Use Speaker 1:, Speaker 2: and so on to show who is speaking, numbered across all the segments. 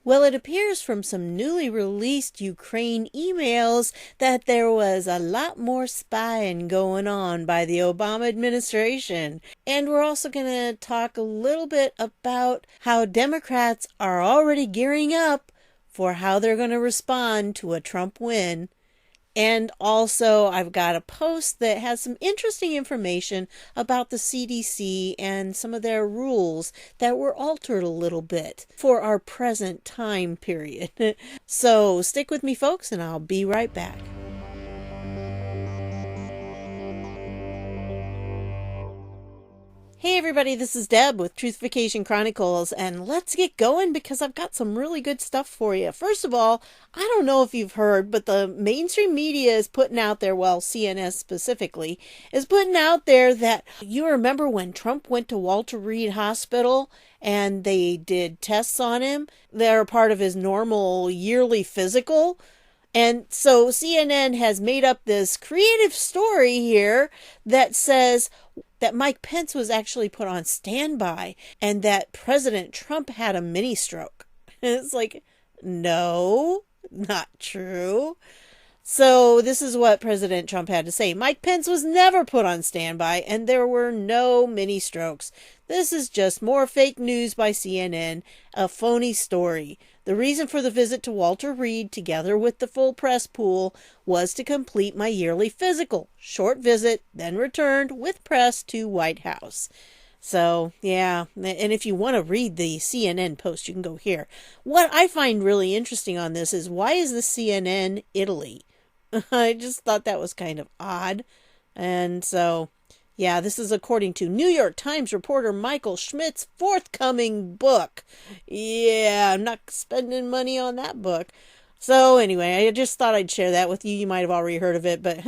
Speaker 1: Well, it appears from some newly released Ukraine emails that there was a lot more spying going on by the Obama administration. And we're also going to talk a little bit about how Democrats are already gearing up for how they're going to respond to a Trump win. And also, I've got a post that has some interesting information about the CDC and some of their rules that were altered a little bit for our present time period. So stick with me, folks, and I'll be right back. Hey everybody, this is Deb with Truthification Chronicles, and let's get going because I've got some really good stuff for you. First of all, I don't know if you've heard, but the mainstream media is putting out there, well, CNN specifically, is putting out there that you remember when Trump went to Walter Reed Hospital and they did tests on him? They're part of his normal yearly physical. And so CNN has made up this creative story here that says that Mike Pence was actually put on standby and that President Trump had a mini stroke. And it's like, no, not true. So this is what President Trump had to say. Mike Pence was never put on standby and there were no mini strokes. This is just more fake news by CNN, a phony story. The reason for the visit to Walter Reed, together with the full press pool, was to complete my yearly physical. Short visit, then returned with press to White House. So, yeah, and if you want to read the CNN post, you can go here. What I find really interesting on this is, why is the CNN Italy? I just thought that was kind of odd. And so, yeah, this is according to New York Times reporter Michael Schmidt's forthcoming book. Yeah, I'm not spending money on that book. So anyway, I just thought I'd share that with you. You might have already heard of it, but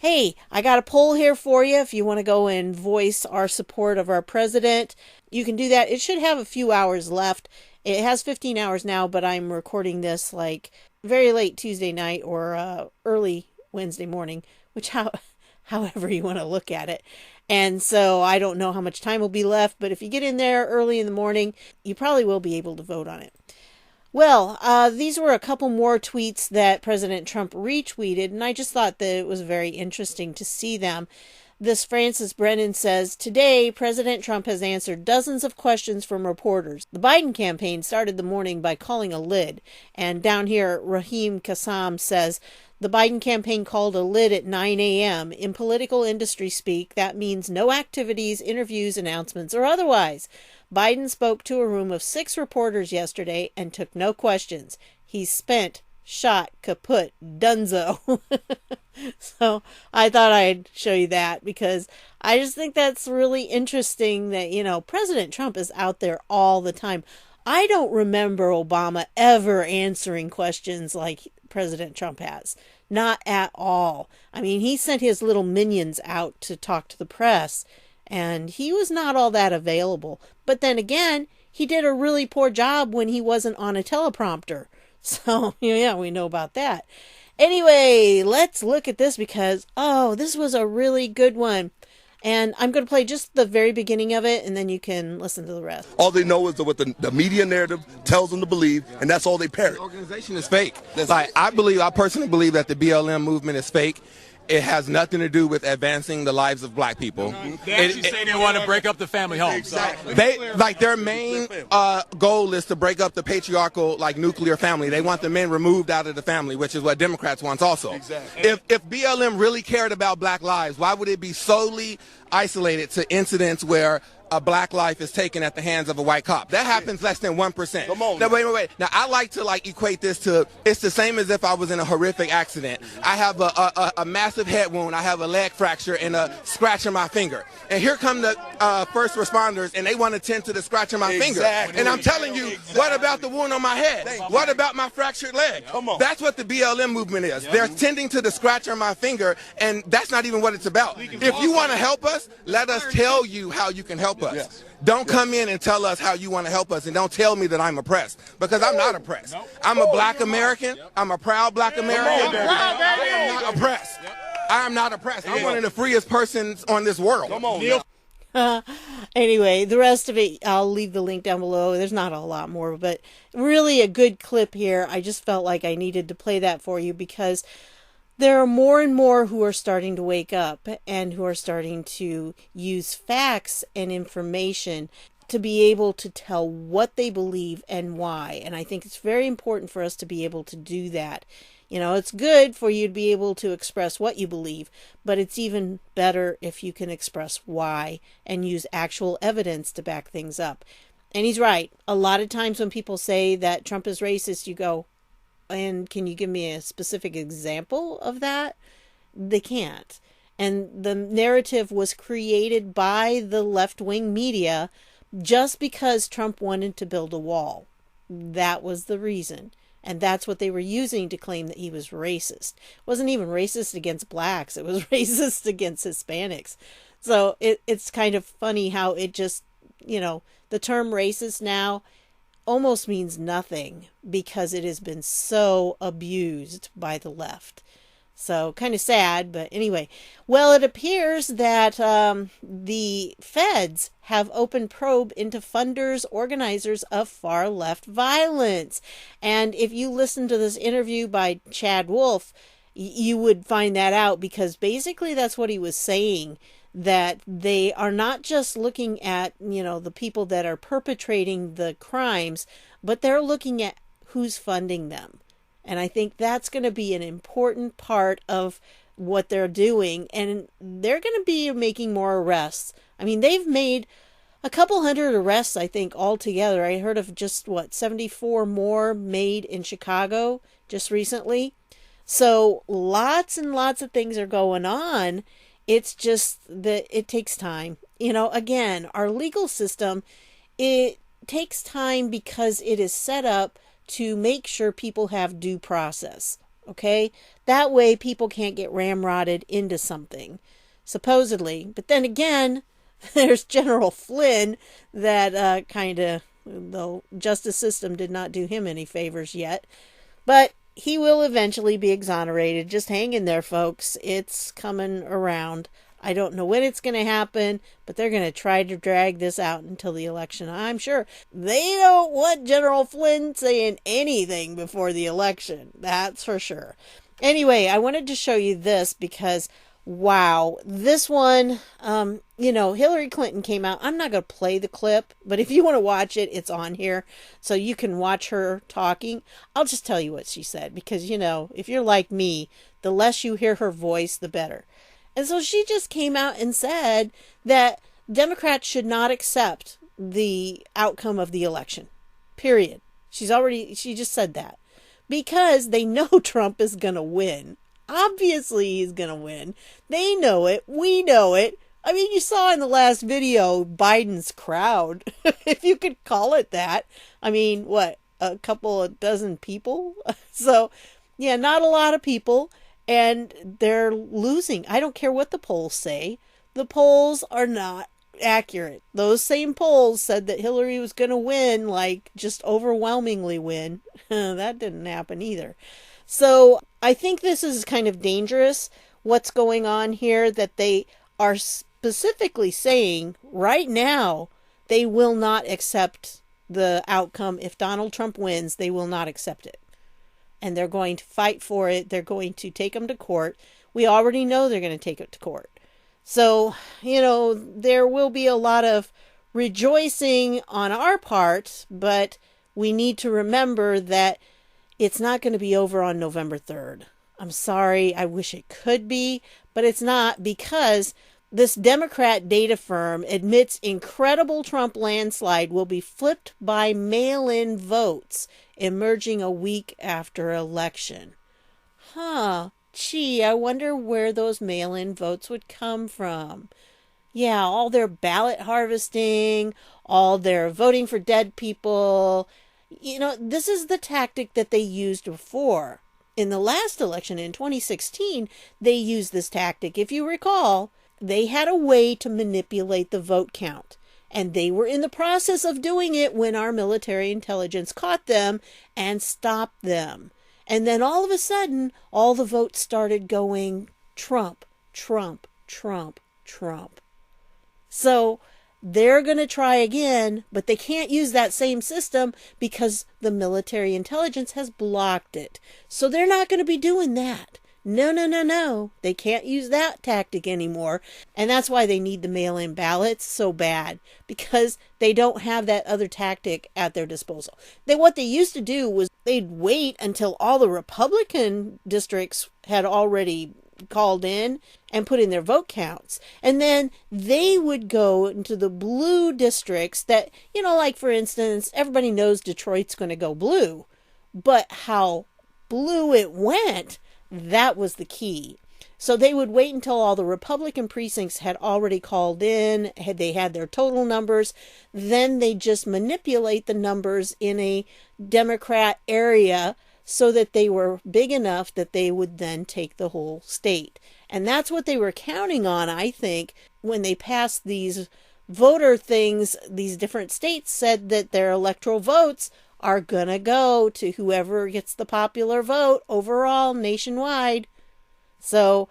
Speaker 1: hey, I got a poll here for you. If you want to go and voice our support of our president, you can do that. It should have a few hours left. It has 15 hours now, but I'm recording this like very late Tuesday night or early Wednesday morning, which however you want to look at it. And so I don't know how much time will be left, but if you get in there early in the morning, you probably will be able to vote on it. Well, these were a couple more tweets that President Trump retweeted, and I just thought that it was very interesting to see them. This Francis Brennan says, today, President Trump has answered dozens of questions from reporters. The Biden campaign started the morning by calling a lid. And down here, Raheem Kassam says, the Biden campaign called a lid at 9 a.m. In political industry speak, that means no activities, interviews, announcements, or otherwise. Biden spoke to a room of 6 reporters yesterday and took no questions. He's spent, shot, kaput, dunzo. So I thought I'd show you that because I just think that's really interesting that, you know, President Trump is out there all the time. I don't remember Obama ever answering questions like President Trump has. Not at all. I mean, he sent his little minions out to talk to the press, and he was not all that available. But then again, he did a really poor job when he wasn't on a teleprompter. So, yeah, we know about that. Anyway, let's look at this because, this was a really good one. And I'm going to play just the very beginning of it, and then you can listen to the rest.
Speaker 2: All they know is what the media narrative tells them to believe, and that's all they parrot.
Speaker 3: The organization is fake. I personally believe that the BLM movement is fake. It has nothing to do with advancing the lives of black people.
Speaker 4: They actually say they want to break up the family home.
Speaker 2: Exactly.
Speaker 3: Their main goal is to break up the patriarchal, nuclear family. They want the men removed out of the family, which is what Democrats want also.
Speaker 2: Exactly.
Speaker 3: If BLM really cared about black lives, why would it be solely isolated to incidents where a black life is taken at the hands of a white cop? That happens less than 1%.
Speaker 2: Come on.
Speaker 3: Now, wait. Now, I like to equate this to, it's the same as if I was in a horrific accident. I have a massive head wound. I have a leg fracture and a scratch in my finger. And here come the first responders, and they want to tend to the scratch in my finger. And I'm telling you, what about the wound on my head? What about my fractured leg?
Speaker 2: Come on.
Speaker 3: That's what the BLM movement is. They're tending to the scratch on my finger, and that's not even what it's about. If you want to help us, let us tell you how you can help us.
Speaker 2: Yes.
Speaker 3: Don't come in and tell us how you want to help us, and don't tell me that I'm oppressed, because I'm not oppressed. I'm a black American. I'm a proud black American. I'm not oppressed. I am not oppressed. I'm one of the freest persons on this world.
Speaker 2: Come on.
Speaker 1: Anyway, the rest of it, I'll leave the link down below. There's not a lot more, but really a good clip here. I just felt like I needed to play that for you because there are more and more who are starting to wake up and who are starting to use facts and information to be able to tell what they believe and why. And I think it's very important for us to be able to do that. You know, it's good for you to be able to express what you believe, but it's even better if you can express why and use actual evidence to back things up. And he's right. A lot of times when people say that Trump is racist, you go, and can you give me a specific example of that? They can't. And the narrative was created by the left-wing media just because Trump wanted to build a wall. That was the reason. And that's what they were using to claim that he was racist. It wasn't even racist against blacks. It was racist against Hispanics. So it's kind of funny how it just, the term racist now almost means nothing because it has been so abused by the left. So kind of sad, but anyway. Well, it appears that the feds have opened probe into funders, organizers of far left violence. And if you listen to this interview by Chad Wolf, you would find that out because basically that's what he was saying, that they are not just looking at, the people that are perpetrating the crimes, but they're looking at who's funding them. And I think that's going to be an important part of what they're doing. And they're going to be making more arrests. I mean, they've made a couple hundred arrests, I think, altogether. I heard of just, 74 more made in Chicago just recently. So lots and lots of things are going on. It's just that it takes time. Again, our legal system, it takes time because it is set up to make sure people have due process, okay? That way people can't get ramrodded into something, supposedly. But then again, there's General Flynn that the justice system did not do him any favors yet. But he will eventually be exonerated. Just hang in there, folks. It's coming around. I don't know when it's going to happen, but they're going to try to drag this out until the election. I'm sure they don't want General Flynn saying anything before the election. That's for sure. Anyway, I wanted to show you this because, wow, this one, Hillary Clinton came out. I'm not going to play the clip, but if you want to watch it, it's on here. So you can watch her talking. I'll just tell you what she said because, if you're like me, the less you hear her voice, the better. And so she just came out and said that Democrats should not accept the outcome of the election. Period. She just said that. Because they know Trump is going to win. Obviously he's going to win. They know it. We know it. I mean, you saw in the last video Biden's crowd, if you could call it that. I mean, what, a couple of dozen people? So, yeah, not a lot of people. And they're losing. I don't care what the polls say. The polls are not accurate. Those same polls said that Hillary was going to win, just overwhelmingly win. That didn't happen either. So I think this is kind of dangerous, what's going on here, that they are specifically saying right now they will not accept the outcome. If Donald Trump wins, they will not accept it. And they're going to fight for it. They're going to take them to court. We already know they're going to take it to court. So, there will be a lot of rejoicing on our part, but we need to remember that it's not going to be over on November 3rd. I'm sorry. I wish it could be, but it's not because this Democrat data firm admits incredible Trump landslide will be flipped by mail-in votes emerging a week after election. Gee, I wonder where those mail-in votes would come from. Yeah, all their ballot harvesting, all their voting for dead people. This is the tactic that they used before. In the last election in 2016, they used this tactic. If you recall, they had a way to manipulate the vote count. And they were in the process of doing it when our military intelligence caught them and stopped them. And then all of a sudden, all the votes started going Trump, Trump, Trump, Trump. So they're going to try again, but they can't use that same system because the military intelligence has blocked it. So they're not going to be doing that. No, no, no, no. They can't use that tactic anymore. And that's why they need the mail-in ballots so bad, because they don't have that other tactic at their disposal. What they used to do was they'd wait until all the Republican districts had already called in and put in their vote counts. And then they would go into the blue districts that, like for instance, everybody knows Detroit's going to go blue. But how blue it went, that was the key. So they would wait until all the Republican precincts had already called in, they had their total numbers. Then they just manipulate the numbers in a Democrat area so that they were big enough that they would then take the whole state. And that's what they were counting on, I think, when they passed these voter things. These different states said that their electoral votes are going to go to whoever gets the popular vote overall nationwide. So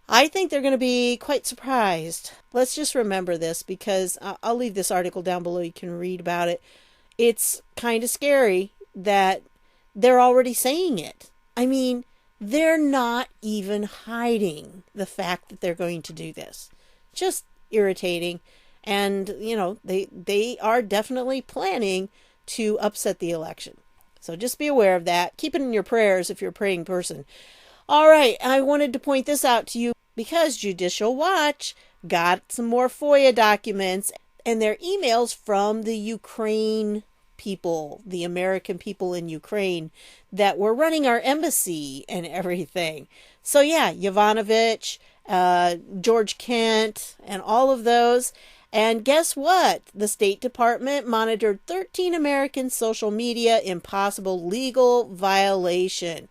Speaker 1: I think they're going to be quite surprised. Let's just remember this, because I'll leave this article down below. You can read about it. It's kind of scary that they're already saying it. I mean, they're not even hiding the fact that they're going to do this. Just irritating. And, they are definitely planning to upset the election. So just be aware of that. Keep it in your prayers if you're a praying person. All right, I wanted to point this out to you because Judicial Watch got some more FOIA documents and their emails from the Ukraine people, the American people in Ukraine that were running our embassy and everything. So yeah, Yovanovitch, George Kent, and all of those. And guess what? The State Department monitored 13 American social media in possible legal violation.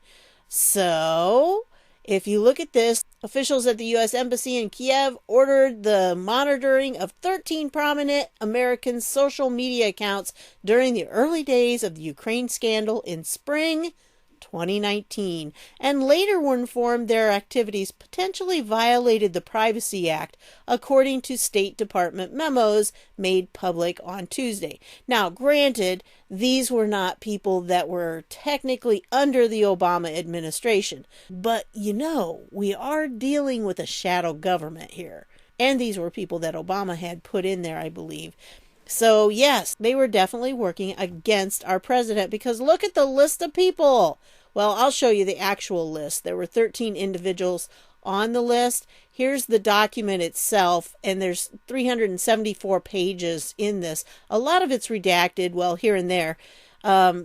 Speaker 1: So, if you look at this, officials at the U.S. Embassy in Kiev ordered the monitoring of 13 prominent American social media accounts during the early days of the Ukraine scandal in spring 2019, and later were informed their activities potentially violated the Privacy Act, according to State Department memos made public on Tuesday. Now, granted, these were not people that were technically under the Obama administration, but we are dealing with a shadow government here. And these were people that Obama had put in there, I believe. So, yes, they were definitely working against our president, because look at the list of people. Well, I'll show you the actual list. There were 13 individuals on the list. Here's the document itself, and there's 374 pages in this. A lot of it's redacted, well, here and there.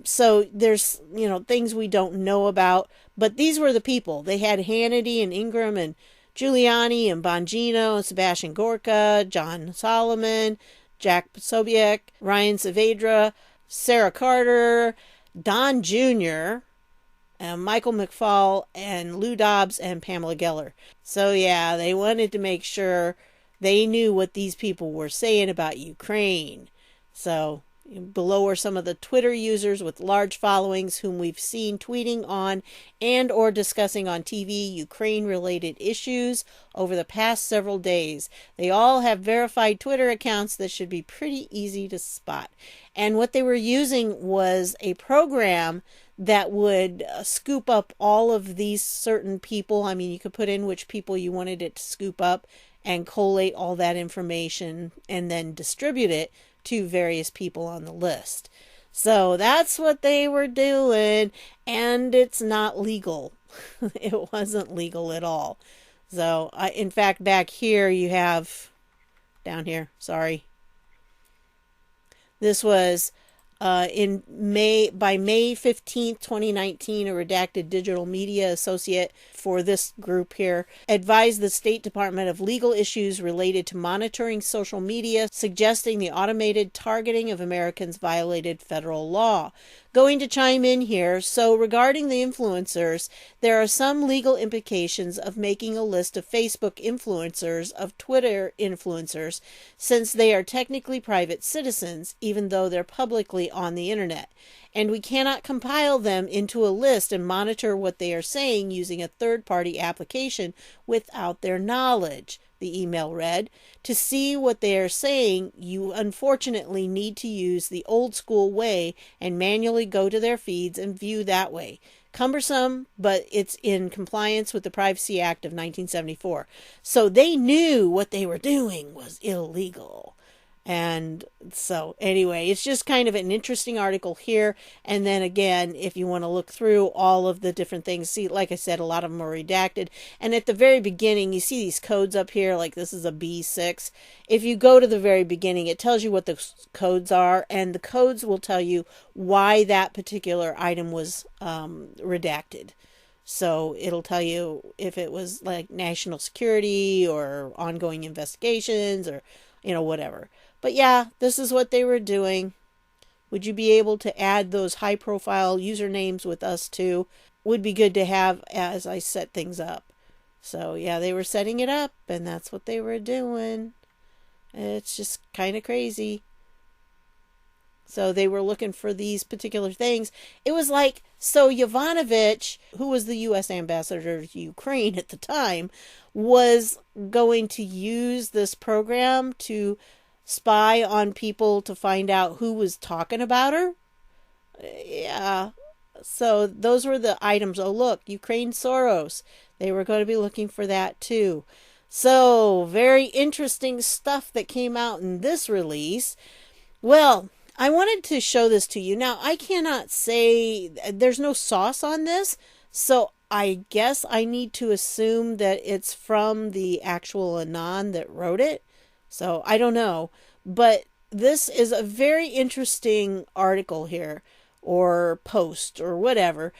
Speaker 1: So there's, things we don't know about, but these were the people. They had Hannity and Ingram and Giuliani and Bongino and Sebastian Gorka, John Solomon, Jack Posobiec, Ryan Saavedra, Sarah Carter, Don Jr., Michael McFaul, and Lou Dobbs, and Pamela Geller. So yeah, they wanted to make sure they knew what these people were saying about Ukraine. So below are some of the Twitter users with large followings whom we've seen tweeting on and or discussing on TV Ukraine-related issues over the past several days. They all have verified Twitter accounts that should be pretty easy to spot. And what they were using was a program that would scoop up all of these certain people. I mean, you could put in which people you wanted it to scoop up and collate all that information and then distribute it to various people on the list. So that's what they were doing, and it's not legal. It wasn't legal at all. So, in fact, back here you have, down here, sorry. This was by May 15th, 2019, a redacted digital media associate for this group here advised the State Department of legal issues related to monitoring social media, suggesting the automated targeting of Americans violated federal law. Going to chime in here, so regarding the influencers, there are some legal implications of making a list of Facebook influencers, of Twitter influencers, since they are technically private citizens, even though they're publicly on the internet. And we cannot compile them into a list and monitor what they are saying using a third-party application without their knowledge. the email read. To see what they are saying, you unfortunately need to use the old school way and manually go to their feeds and view that way. Cumbersome, but it's in compliance with the Privacy Act of 1974. So they knew what they were doing was illegal. And so anyway, it's just kind of an interesting article here. And then again, if you want to look through all of the different things, see, like I said, a lot of them are redacted. And at the very beginning, you see these codes up here, like this is a B6. If you go to the very beginning, it tells you what the codes are, and the codes will tell you why that particular item was redacted. So it'll tell you if it was like national security or ongoing investigations or, whatever. But yeah, this is what they were doing. Would you be able to add those high profile usernames with us too? Would be good to have as I set things up. So yeah, they were setting it up and that's what they were doing. It's just kind of crazy. So they were looking for these particular things. It was like, so Yovanovitch, who was the U.S. ambassador to Ukraine at the time, was going to use this program to spy on people to find out who was talking about her. Yeah. So those were the items. Oh, look, Ukraine Soros. They were going to be looking for that too. So very interesting stuff that came out in this release. Well, I wanted to show this to you. Now, I cannot say, there's no sauce on this, so I guess I need to assume that it's from the actual Anon that wrote it. So I don't know, but this is a very interesting article here, or post, or whatever.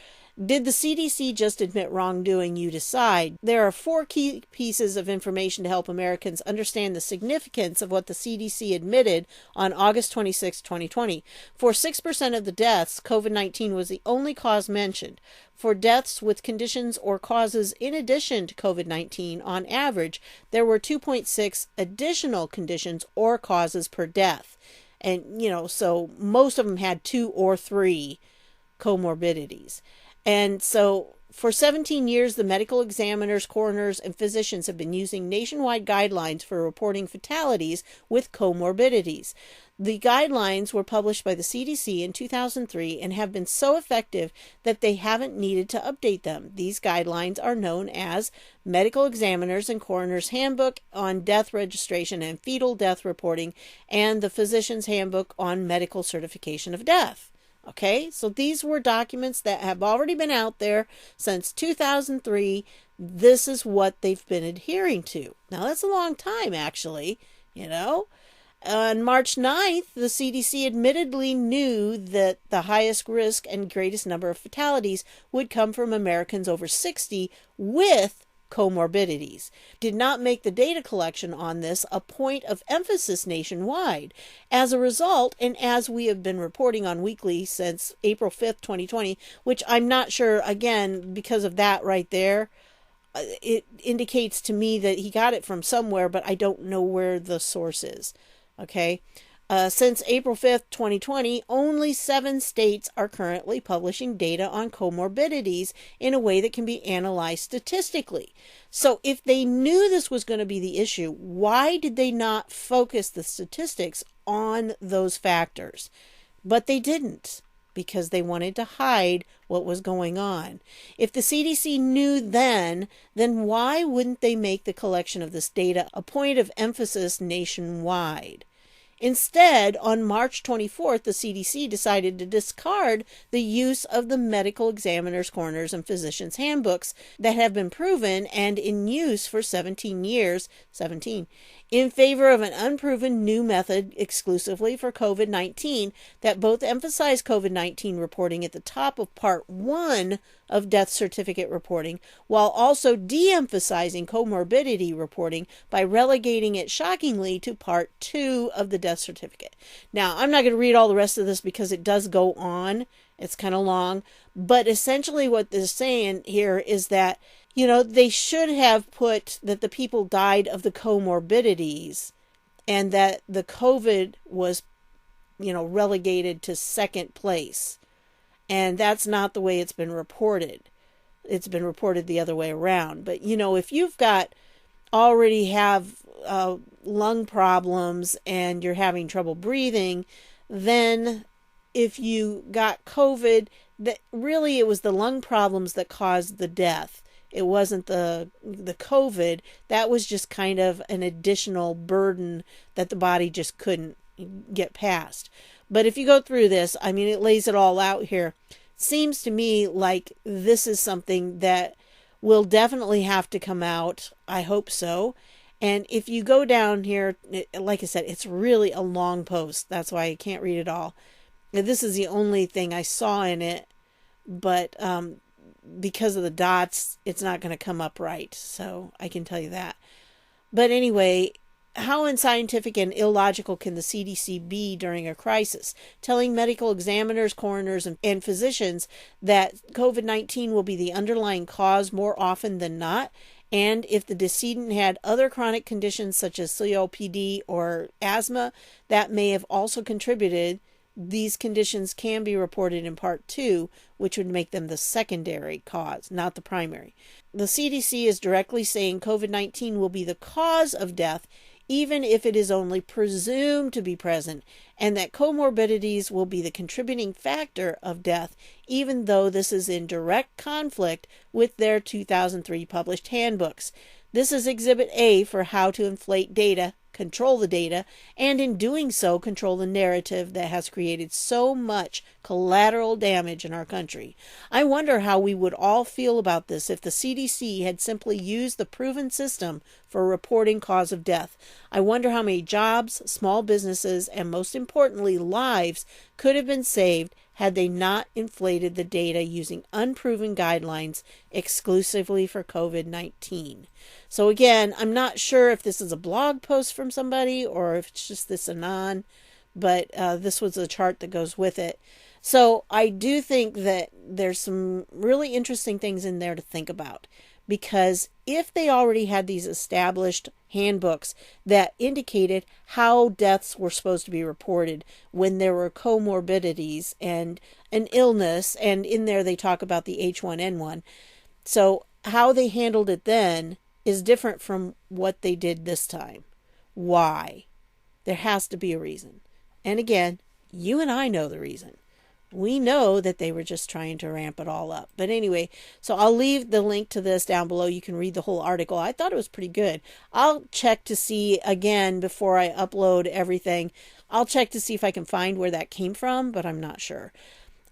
Speaker 1: Did the CDC just admit wrongdoing? You decide. There are 4 key pieces of information to help Americans understand the significance of what the CDC admitted on August 26, 2020. For 6% of the deaths, COVID-19 was the only cause mentioned. For deaths with conditions or causes in addition to COVID-19, on average, there were 2.6 additional conditions or causes per death. And, so most of them had 2 or 3 comorbidities. And so for 17 years, the medical examiners, coroners, and physicians have been using nationwide guidelines for reporting fatalities with comorbidities. The guidelines were published by the CDC in 2003 and have been so effective that they haven't needed to update them. These guidelines are known as Medical Examiners and Coroners Handbook on Death Registration and Fetal Death Reporting and the Physician's Handbook on Medical Certification of Death. Okay, so these were documents that have already been out there since 2003. This is what they've been adhering to. Now, that's a long time, actually, On March 9th, the CDC admittedly knew that the highest risk and greatest number of fatalities would come from Americans over 60 with comorbidities. Did not make the data collection on this a point of emphasis nationwide. As a result, and as we have been reporting on weekly since April 5th, 2020, which I'm not sure, again, because of that right there, it indicates to me that he got it from somewhere, but I don't know where the source is. Okay. Since April 5th, 2020, only 7 states are currently publishing data on comorbidities in a way that can be analyzed statistically. So if they knew this was going to be the issue, why did they not focus the statistics on those factors? But they didn't, because they wanted to hide what was going on. If the CDC knew then why wouldn't they make the collection of this data a point of emphasis nationwide? Instead, on March 24th, the CDC decided to discard the use of the medical examiners, coroners, and physicians' handbooks that have been proven and in use for 17 years, in favor of an unproven new method exclusively for COVID-19 that both emphasize COVID-19 reporting at the top of Part 1 of death certificate reporting, while also de-emphasizing comorbidity reporting by relegating it shockingly to Part 2 of the death certificate. Now, I'm not going to read all the rest of this because it does go on. It's kind of long. But essentially what they're saying here is that they should have put that the people died of the comorbidities and that the COVID was, relegated to second place. And that's not the way it's been reported. It's been reported the other way around. But, if you've got already have lung problems and you're having trouble breathing, then if you got COVID, that really it was the lung problems that caused the death. It wasn't the COVID. That was just kind of an additional burden that the body just couldn't get past. But if you go through this, I mean, it lays it all out here. Seems to me like this is something that will definitely have to come out. I hope so. And if you go down here, like I said, it's really a long post. That's why I can't read it all. This is the only thing I saw in it, but because of the dots, it's not going to come up right. So I can tell you that. But anyway, how unscientific and illogical can the CDC be during a crisis? Telling medical examiners, coroners, and physicians that COVID-19 will be the underlying cause more often than not. And if the decedent had other chronic conditions such as COPD or asthma, that may have also contributed. These conditions can be reported in Part 2, which would make them the secondary cause, not the primary. The CDC is directly saying COVID-19 will be the cause of death, even if it is only presumed to be present, and that comorbidities will be the contributing factor of death, even though this is in direct conflict with their 2003 published handbooks. This is Exhibit A for how to inflate data, control the data, and in doing so, control the narrative that has created so much collateral damage in our country. I wonder how we would all feel about this if the CDC had simply used the proven system for reporting cause of death. I wonder how many jobs, small businesses, and most importantly, lives could have been saved had they not inflated the data using unproven guidelines exclusively for COVID-19. So again, I'm not sure if this is a blog post from somebody or if it's just this anon, but this was a chart that goes with it. So I do think that there's some really interesting things in there to think about, because if they already had these established handbooks that indicated how deaths were supposed to be reported when there were comorbidities and an illness, and in there they talk about the H1N1, so how they handled it then is different from what they did this time. Why? There has to be a reason. And again, you and I know the reason. We know that they were just trying to ramp it all up. But anyway, so I'll leave the link to this down below. You can read the whole article. I thought it was pretty good. I'll check to see, again, before I upload everything, I'll check to see if I can find where that came from, but I'm not sure.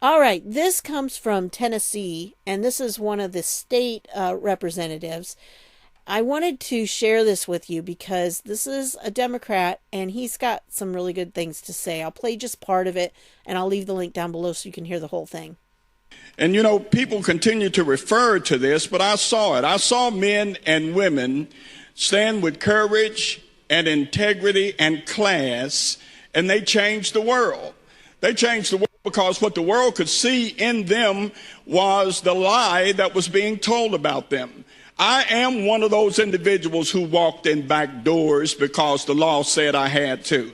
Speaker 1: All right, this comes from Tennessee, and this is one of the state representatives. I wanted to share this with you because this is a Democrat and he's got some really good things to say. I'll play just part of it and I'll leave the link down below so you can hear the whole thing.
Speaker 5: And you know, people continue to refer to this, but I saw it. I saw men and women stand with courage and integrity and class, and they changed the world. They changed the world because what the world could see in them was the lie that was being told about them. I am one of those individuals who walked in back doors because the law said I had to.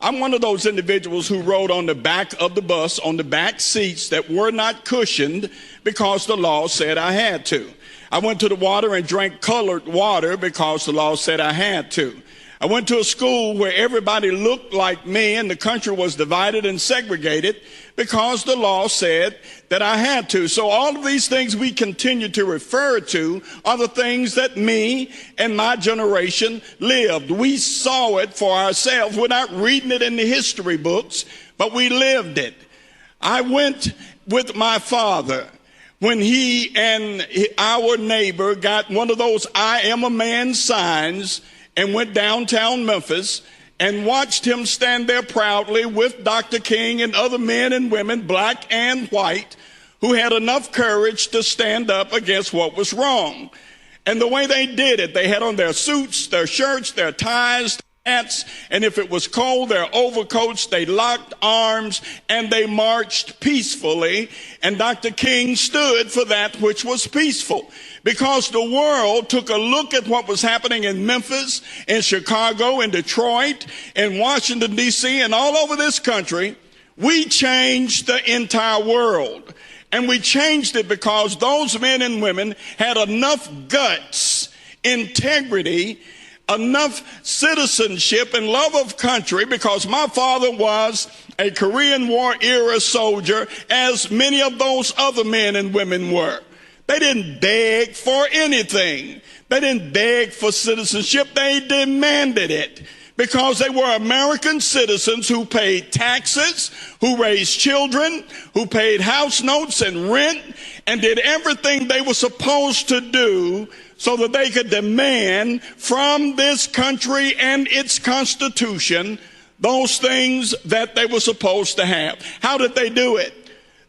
Speaker 5: I'm one of those individuals who rode on the back of the bus on the back seats that were not cushioned because the law said I had to. I went to the water and drank colored water because the law said I had to. I went to a school where everybody looked like me and the country was divided and segregated because the law said that I had to. So all of these things we continue to refer to are the things that me and my generation lived. We saw it for ourselves. We're not reading it in the history books, but we lived it. I went with my father when he and our neighbor got one of those I am a man signs and went downtown Memphis and watched him stand there proudly with Dr. King and other men and women, black and white, who had enough courage to stand up against what was wrong. And the way they did it, they had on their suits, their shirts, their ties, hats, and if it was cold, their overcoats. They locked arms and they marched peacefully. And Dr. King stood for that which was peaceful. Because the world took a look at what was happening in Memphis, in Chicago, in Detroit, in Washington, D.C., and all over this country, we changed the entire world. And we changed it because those men and women had enough guts integrity, enough citizenship and love of country, because my father was a Korean War era soldier, as many of those other men and women were. They didn't beg for anything. They didn't beg for citizenship. They demanded it, because they were American citizens who paid taxes, who raised children, who paid house notes and rent, and did everything they were supposed to do so that they could demand from this country and its Constitution those things that they were supposed to have. How did they do it?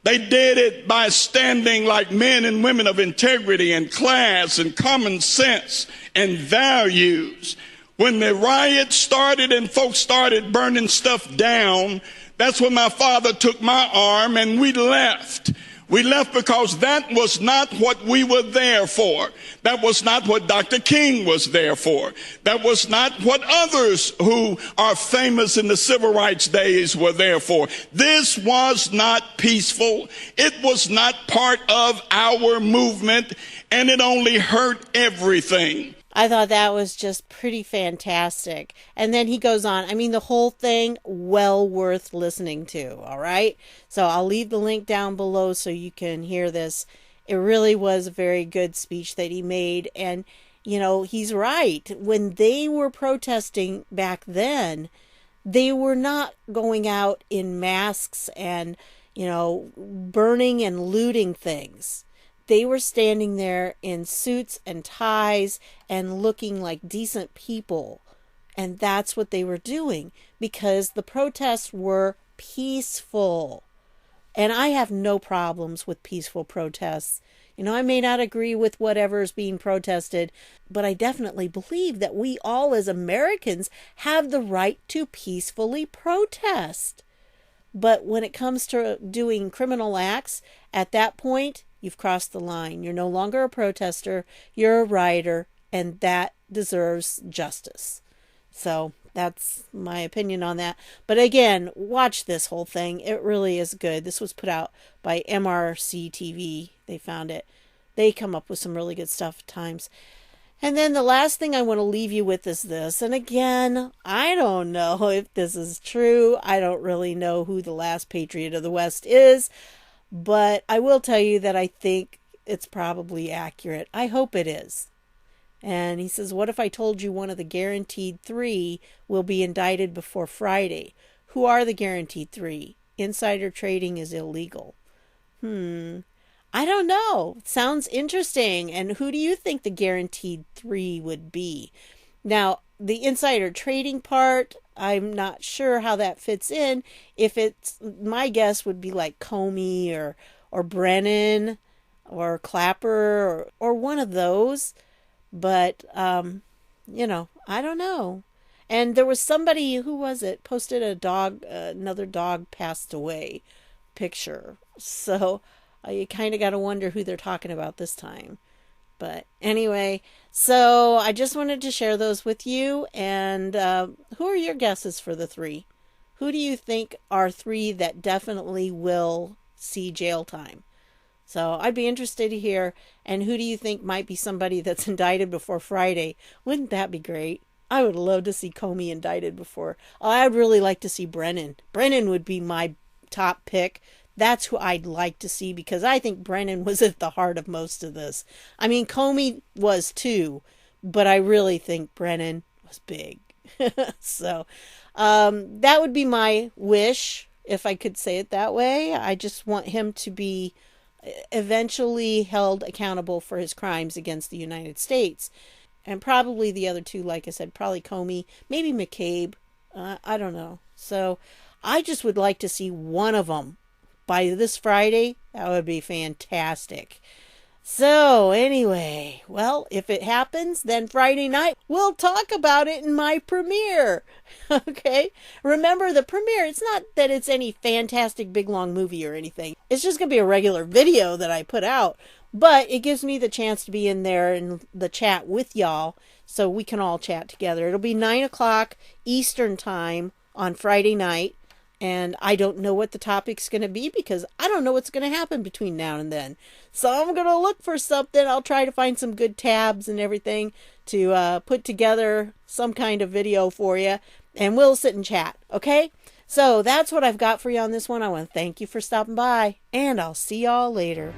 Speaker 5: They did it by standing like men and women of integrity and class and common sense and values. When the riots started and folks started burning stuff down, that's when my father took my arm and we left. We left because that was not what we were there for. That was not what Dr. King was there for. That was not what others who are famous in the civil rights days were there for. This was not peaceful. It was not part of our movement, and it only hurt everything.
Speaker 1: I thought that was just pretty fantastic. And then he goes on. I mean, the whole thing, well worth listening to, all right? So I'll leave the link down below so you can hear this. It really was a very good speech that he made. And, you know, he's right. When they were protesting back then, they were not going out in masks and, you know, burning and looting things. They were standing there in suits and ties and looking like decent people. And that's what they were doing, because the protests were peaceful. And I have no problems with peaceful protests. You know, I may not agree with whatever is being protested, but I definitely believe that we all as Americans have the right to peacefully protest. But when it comes to doing criminal acts, at that point, you've crossed the line. You're no longer a protester. You're a rioter, and that deserves justice. So that's my opinion on that. But again, watch this whole thing. It really is good. This was put out by MRC TV. They found it. They come up with some really good stuff at times. And then the last thing I want to leave you with is this. And again, I don't know if this is true. I don't really know who the last patriot of the West is. But I will tell you that I think it's probably accurate. I hope it is. And he says, what if I told you one of the guaranteed 3 will be indicted before Friday? Who are the guaranteed 3? Insider trading is illegal. I don't know. Sounds interesting. And who do you think the guaranteed 3 would be? Now, the insider trading part, I'm not sure how that fits in. If it's, my guess would be like Comey or Brennan or Clapper or one of those. But, you know, I don't know. And there was somebody, who was it, posted a dog, another dog passed away picture. So you kind of got to wonder who they're talking about this time. But anyway, so I just wanted to share those with you. And who are your guesses for the 3? Who do you think are 3 that definitely will see jail time? So I'd be interested to hear. And who do you think might be somebody that's indicted before Friday? Wouldn't that be great? I would love to see Comey indicted before. I'd really like to see Brennan. Brennan would be my top pick. That's who I'd like to see, because I think Brennan was at the heart of most of this. I mean, Comey was too, but I really think Brennan was big. So that would be my wish, if I could say it that way. I just want him to be eventually held accountable for his crimes against the United States. And probably the other 2, like I said, probably Comey, maybe McCabe. I don't know. So I just would like to see one of them by this Friday. That would be fantastic. So anyway, well, if it happens, then Friday night, we'll talk about it in my premiere. Okay? Remember, the premiere, it's not that it's any fantastic big long movie or anything. It's just going to be a regular video that I put out. But it gives me the chance to be in there in the chat with y'all, so we can all chat together. It'll be 9 o'clock Eastern time on Friday night. And I don't know what the topic's going to be because I don't know what's going to happen between now and then. So I'm going to look for something. I'll try to find some good tabs and everything to put together some kind of video for you. And we'll sit and chat, okay? So that's what I've got for you on this one. I want to thank you for stopping by, and I'll see y'all later.